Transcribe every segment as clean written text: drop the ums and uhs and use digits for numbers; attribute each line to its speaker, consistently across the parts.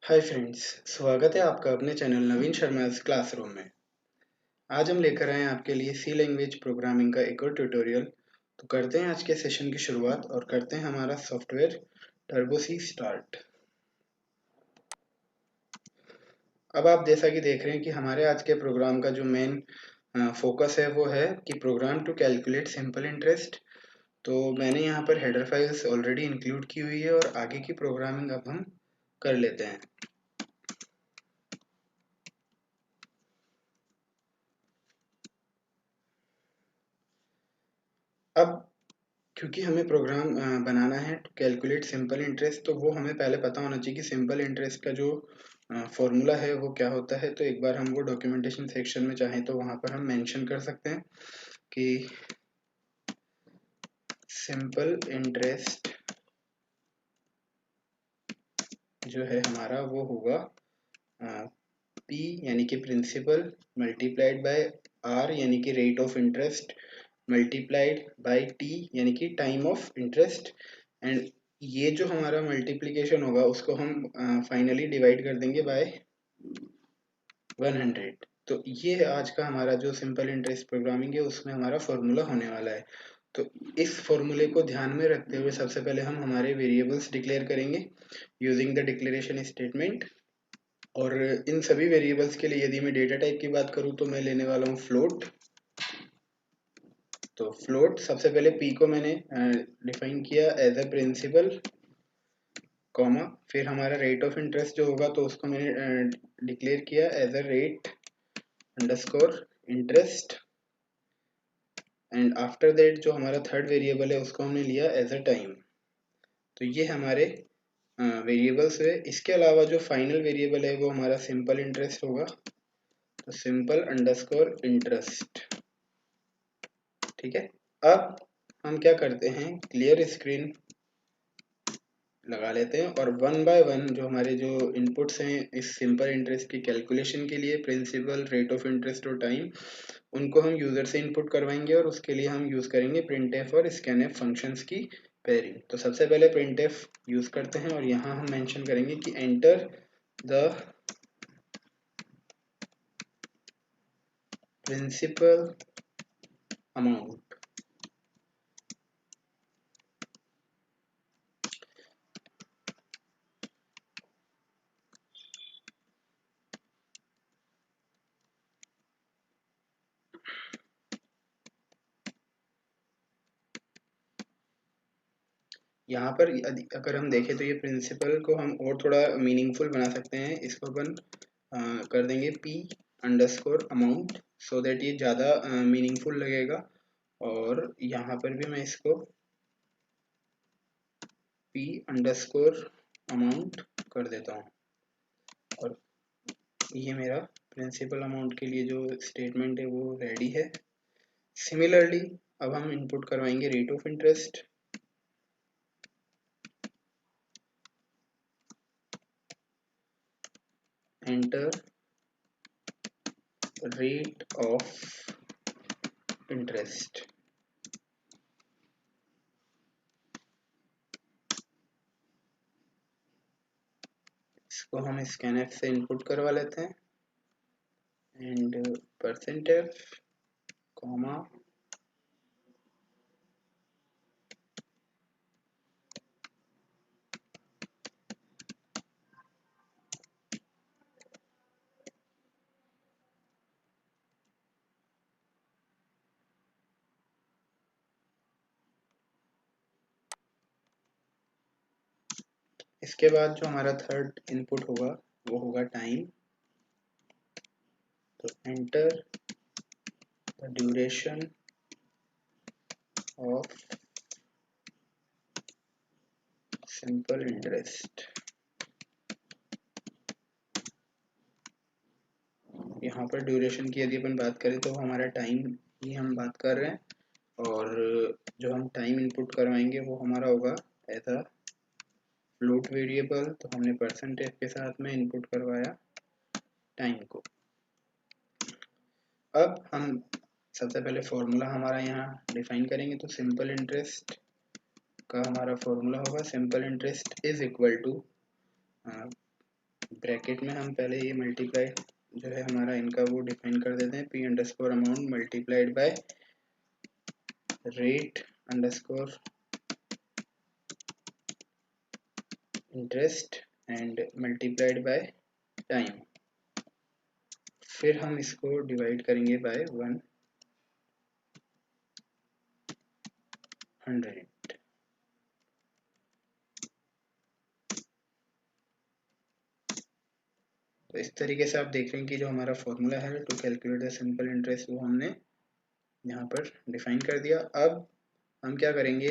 Speaker 1: Hi friends, स्वागत है आपका अपने चैनल नवीन शर्मा क्लासरूम में। आज हम लेकर आए हैं आपके लिए सी लैंग्वेज प्रोग्रामिंग का एक और ट्यूटोरियल। तो करते हैं आज के सेशन की शुरुआत और करते हैं हमारा सॉफ्टवेयर टर्बो सी स्टार्ट। अब आप जैसा कि देख रहे हैं कि हमारे आज के प्रोग्राम का जो मेन फोकस है वो है कि program to calculate simple interest. तो मैंने यहाँ पर हेडर फाइल्स ऑलरेडी इंक्लूड की हुई है और आगे की प्रोग्रामिंग अब हम कर लेते हैं। अब क्योंकि हमें प्रोग्राम बनाना है टू कैलकुलेट सिंपल इंटरेस्ट, तो वो हमें पहले पता होना चाहिए कि सिंपल इंटरेस्ट का जो फॉर्मूला है वो क्या होता है। तो एक बार हम वो डॉक्यूमेंटेशन सेक्शन में चाहें तो वहाँ पर हम मेंशन कर सकते हैं कि सिंपल इंटरेस्ट जो है हमारा वो होगा पी यानी कि प्रिंसिपल मल्टीप्लाइड बाय आर यानी कि rate of interest multiplied by T यानी कि टाइम ऑफ इंटरेस्ट। एंड ये जो हमारा मल्टीप्लिकेशन होगा उसको हम फाइनली डिवाइड कर देंगे बाय 100। तो ये आज का हमारा जो सिंपल इंटरेस्ट प्रोग्रामिंग है उसमें हमारा फॉर्मूला होने वाला है। तो इस फॉर्मूले को ध्यान में रखते हुए सबसे पहले हम हमारे वेरिएबल्स डिक्लेयर करेंगे यूजिंग द डिक्लेरेशन स्टेटमेंट। और इन सभी वेरिएबल्स के लिए यदि मैं डेटा टाइप की बात करूं तो मैं लेने वाला हूं फ्लोट। तो फ्लोट सबसे पहले p को मैंने डिफाइन किया एज अ प्रिंसिपल कॉमा, फिर हमारा रेट ऑफ इंटरेस्ट जो होगा तो उसको मैंने डिक्लेयर किया as a rate underscore interest. And after that जो हमारा थर्ड वेरिएबल है उसको हमने लिया एज अ टाइम। तो ये हमारे वेरिएबल्स है। इसके अलावा जो फाइनल वेरिएबल है वो हमारा सिंपल इंटरेस्ट होगा। तो सिंपल अंडरस्कोर इंटरेस्ट। ठीक है। अब हम क्या करते हैं, क्लियर स्क्रीन लगा लेते हैं और वन बाय वन जो हमारे जो इनपुट्स हैं इस सिंपल इंटरेस्ट की कैलकुलेशन के लिए, प्रिंसिपल, रेट ऑफ इंटरेस्ट और टाइम, उनको हम यूजर से इनपुट करवाएंगे और उसके लिए हम यूज करेंगे प्रिंटफ और स्कैनफ फंक्शंस की पेयरिंग। तो सबसे पहले प्रिंटफ यूज करते हैं और यहाँ हम मेंशन करेंगे कि एंटर द प्रिंसिपल अमाउंट। यहाँ पर अगर हम देखें तो ये प्रिंसिपल को हम और थोड़ा मीनिंगफुल बना सकते हैं। इसको अपन कर देंगे p underscore amount, so that ये ज़्यादा मीनिंगफुल लगेगा। और यहाँ पर भी मैं इसको p अंडरस्कोर अमाउंट कर देता हूँ। और ये मेरा प्रिंसिपल अमाउंट के लिए जो स्टेटमेंट है वो रेडी है। सिमिलरली अब हम इनपुट करवाएंगे rate of interest. Enter rate of interest. इसको हम स्कैनफ से इनपुट करवा लेते हैं एंड परसेंटेज कॉमा इसके बाद जो हमारा थर्ड इनपुट होगा वो होगा टाइम। तो enter the duration of simple interest. यहाँ पर ड्यूरेशन की यदि अपन बात करें तो हमारा टाइम ही हम बात कर रहे हैं। और जो हम टाइम इनपुट करवाएंगे वो हमारा होगा एज अ फ्लोट वेरिएबल। तो हमने परसेंटेज के साथ में इनपुट करवाया टाइम को। अब हम सबसे पहले फॉर्मूला हमारा यहाँ डिफाइन करेंगे। तो सिंपल इंटरेस्ट का हमारा फॉर्मूला होगा simple interest is equal to bracket में हम पहले ये मल्टीप्लाई जो है हमारा इनका वो डिफाइन कर देते हैं, P underscore amount multiplied by rate underscore interest and multiplied by time. फिर हम इसको डिवाइड करेंगे बाय 100। तो इस तरीके से आप देख रहे हैं कि जो हमारा फॉर्मूला है to calculate the simple interest वो हमने यहाँ पर डिफाइन कर दिया। अब हम क्या करेंगे,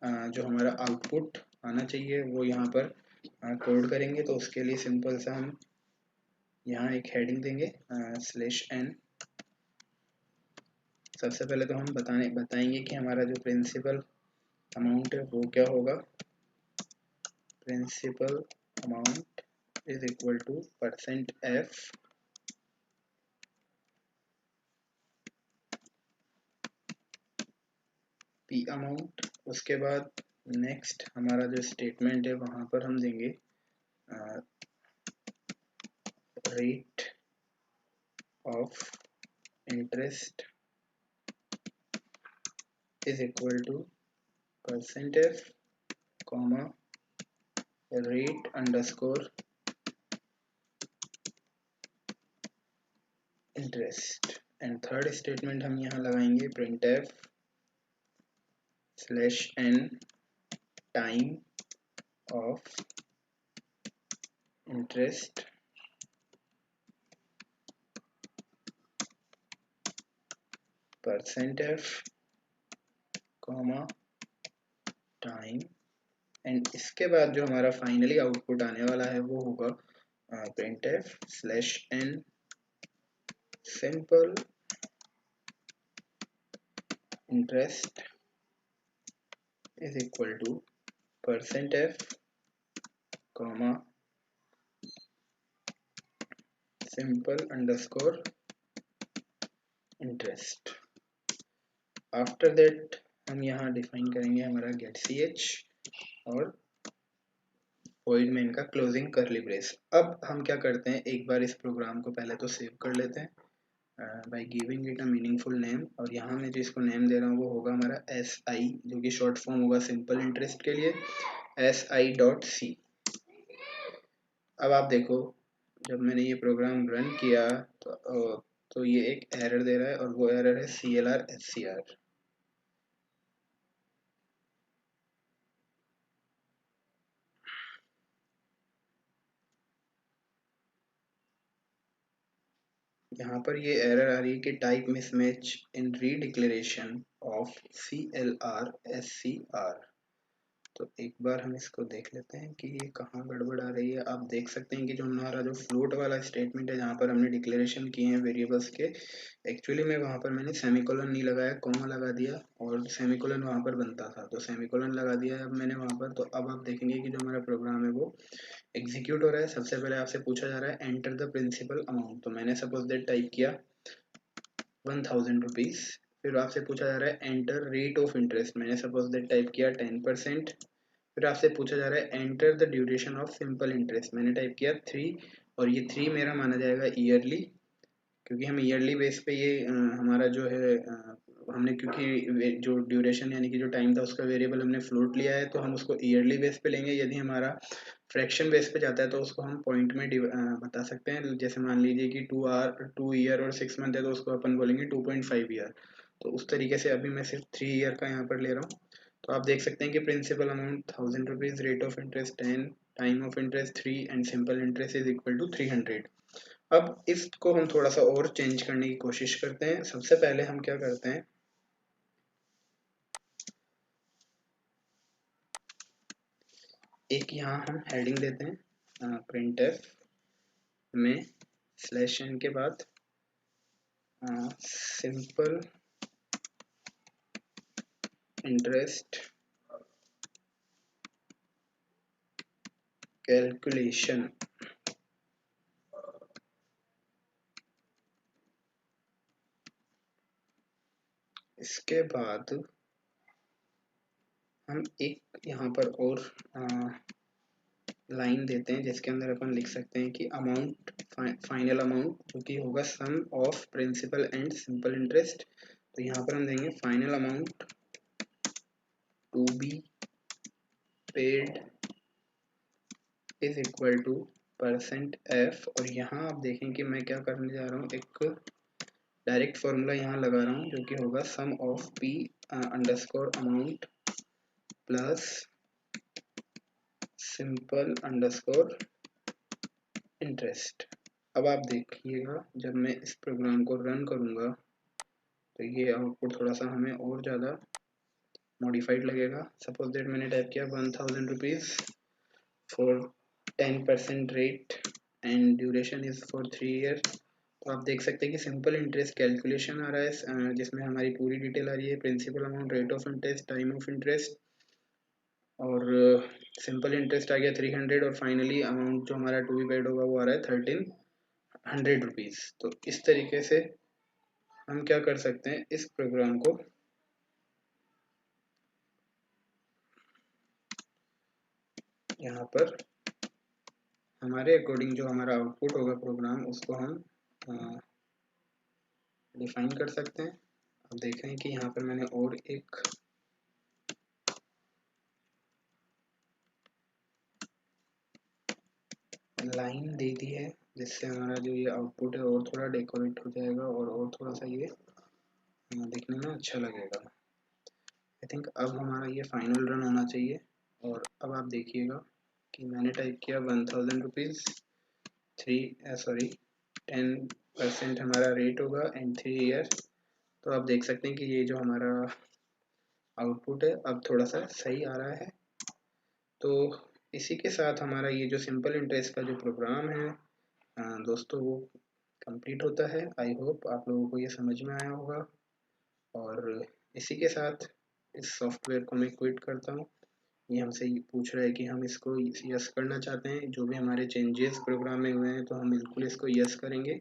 Speaker 1: जो हमारा आउटपुट आना चाहिए वो यहाँ पर कोड करेंगे। तो उसके लिए सिंपल सा हम यहाँ एक हेडिंग देंगे /n। सबसे पहले तो हम बताएंगे कि हमारा जो प्रिंसिपल अमाउंट है वो क्या होगा। Principal amount is equal to %f P amount. उसके बाद नेक्स्ट हमारा जो स्टेटमेंट है वहां पर हम देंगे rate of interest is equal to %f comma rate underscore interest. And third statement हम यहाँ लगाएंगे printf /n time of interest %f comma time. And इसके बाद जो हमारा फाइनली आउटपुट आने वाला है वो होगा printf /n simple interest is equal to %f comma simple underscore interest. After that हम यहाँ डिफाइन करेंगे हमारा गेट ch और वॉइड मेन का क्लोजिंग करली ब्रेस। अब हम क्या करते हैं, एक बार इस प्रोग्राम को पहले तो सेव कर लेते हैं by giving it a meaningful name. और यहाँ मैं जिसको नेम दे रहा हूँ वो होगा हमारा SI, जो कि शॉर्ट फॉर्म होगा सिंपल इंटरेस्ट के लिए SI.c। अब आप देखो जब मैंने ये प्रोग्राम रन किया तो ये एक एरर दे रहा है और वो एरर है CLR SCR। यहाँ पर ये एरर आ रही है कि type mismatch in redeclaration of CLR SCR। तो एक बार हम इसको देख लेते हैं कि ये कहाँ गड़बड़ आ रही है। आप देख सकते हैं कि जो हमारा जो फ्लोट वाला स्टेटमेंट है जहाँ पर हमने डिक्लेरेशन किए हैं वेरिएबल्स के, एक्चुअली में वहाँ पर मैंने सेमीकोलन नहीं लगाया, कॉमा लगा दिया और सेमीकोलन वहाँ पर बनता था तो सेमीकोलन लगा दिया है अब मैंने वहाँ पर। तो अब आप देखेंगे कि जो हमारा प्रोग्राम है वो एग्जीक्यूट हो रहा है। सबसे पहले आपसे पूछा जा रहा है एंटर द प्रिंसिपल अमाउंट, तो मैंने सपोज दैट टाइप किया 1000 रुपीज। फिर आपसे पूछा जा रहा है एंटर रेट ऑफ इंटरेस्ट, मैंने सपोज दैट टाइप किया 10%। फिर आपसे पूछा जा रहा है enter the duration of simple interest, मैंने टाइप किया 3 और ये 3 मेरा माना जाएगा ईयरली, क्योंकि हम ईयरली बेस पे ये हमारा जो है हमने क्योंकि जो ड्यूरेशन यानी कि जो टाइम था उसका वेरिएबल हमने फ्लोट लिया है तो हम उसको ईयरली बेस पे लेंगे। यदि हमारा फ्रैक्शन बेस पे जाता है तो उसको हम पॉइंट में बता सकते हैं। जैसे मान लीजिए कि 2 ईयर और 6 मंथ है तो उसको अपन बोलेंगे 2.5 ईयर। तो उस तरीके से अभी मैं सिर्फ 3 ईयर का यहाँ पर ले रहा हूँ। तो आप देख सकते हैं कि principal amount 1000 rupees, rate of interest 10, time of interest 3 and simple interest is equal to 300। अब इसको हम थोड़ा सा और चेंज करने की कोशिश करते हैं। सबसे पहले हम क्या करते हैं, एक यहाँ हम हेडिंग देते हैं printf में /n के बाद सिंपल इंटरेस्ट कैलकुलेशन। इसके बाद हम एक यहाँ पर और लाइन देते हैं जिसके अंदर अपन लिख सकते हैं कि अमाउंट, फाइनल अमाउंट जो कि होगा sum of principal and simple interest. तो यहाँ पर हम देंगे final amount to be paid is equal to percent F. और यहाँ आप देखें कि मैं क्या करने जा रहा हूँ, एक डायरेक्ट फॉर्मूला यहाँ लगा रहा हूँ जो कि होगा sum of P underscore amount plus simple underscore interest. अब आप देखिएगा जब मैं इस प्रोग्राम को रन करूँगा तो ये आउटपुट थोड़ा सा हमें और ज़्यादा मॉडिफाइड लगेगा। सपोज दैट मैंने टाइप किया 1000 rupees for 10% rate and duration is for 3 year. तो आप देख सकते हैं कि सिंपल इंटरेस्ट कैलकुलेशन आ रहा है जिसमें हमारी पूरी डिटेल आ रही है, principal amount, rate of interest, time of interest, और सिंपल इंटरेस्ट आ गया 300 और फाइनली अमाउंट जो हमारा टू बी पेड होगा वो आ रहा है 1300 रुपीज़। तो इस तरीके से हम क्या कर सकते हैं, इस प्रोग्राम को यहाँ पर हमारे अकॉर्डिंग जो हमारा आउटपुट होगा प्रोग्राम उसको हम डिफाइन कर सकते हैं। अब देखें कि यहाँ पर मैंने और एक लाइन दे दी है जिससे हमारा जो ये आउटपुट है और थोड़ा डेकोरेट हो जाएगा और थोड़ा सा ये दिखने में अच्छा लगेगा। आई थिंक अब हमारा ये फाइनल रन होना चाहिए। और अब आप देखिएगा कि मैंने टाइप किया 1000 रुपीज़ 10% हमारा रेट होगा एंड 3 ईयर। तो आप देख सकते हैं कि ये जो हमारा आउटपुट है अब थोड़ा सा सही आ रहा है। तो इसी के साथ हमारा ये जो सिंपल इंटरेस्ट का जो प्रोग्राम है दोस्तों वो कंप्लीट होता है। आई होप आप लोगों को ये समझ में आया होगा। और इसी के साथ इस सॉफ्टवेयर को मैं क्विट करता हूँ। ये हमसे पूछ रहा है कि हम इसको यस करना चाहते हैं, जो भी हमारे चेंजेस प्रोग्राम में हुए हैं तो हम बिल्कुल इसको यस करेंगे।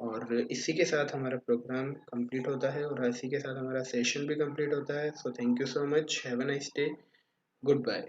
Speaker 1: और इसी के साथ हमारा प्रोग्राम कंप्लीट होता है और इसी के साथ हमारा सेशन भी कंप्लीट होता है। So thank you so much, have a nice day, good bye.